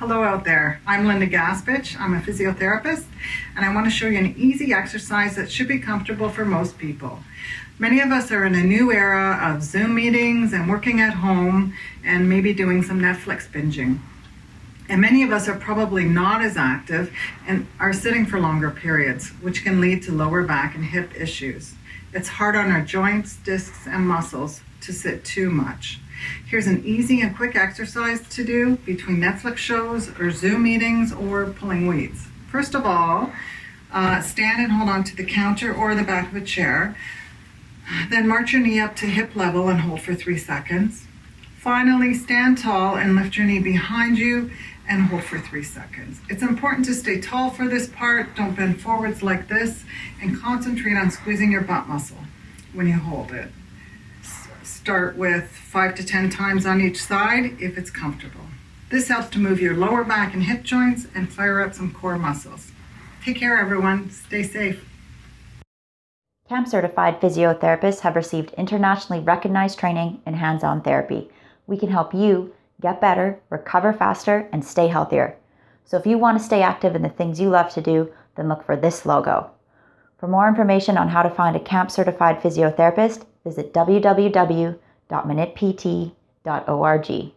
Hello out there. I'm Linda Gaspich. I'm a physiotherapist, and I want to show you an easy exercise that should be comfortable for most people. Many of us are in a new era of Zoom meetings and working at home and maybe doing some Netflix binging. And many of us are probably not as active and are sitting for longer periods, which can lead to lower back and hip issues. It's hard on our joints, discs, and muscles to sit too much. Here's an easy and quick exercise to do between Netflix shows or Zoom meetings or pulling weeds. First of all, stand and hold on to the counter or the back of a chair. Then march your knee up to hip level and hold for 3 seconds. Finally, stand tall and lift your knee behind you and hold for 3 seconds. It's important to stay tall for this part. Don't bend forwards like this, and concentrate on squeezing your butt muscle when you hold it. Start with 5 to 10 times on each side if it's comfortable. This helps to move your lower back and hip joints and fire up some core muscles. Take care, everyone. Stay safe. CAMPT-Certified physiotherapists have received internationally recognized training in hands-on therapy. We can help you get better, recover faster, and stay healthier. So if you want to stay active in the things you love to do, then look for this logo. For more information on how to find a CAMPT-Certified physiotherapist, visit www.minutpt.org.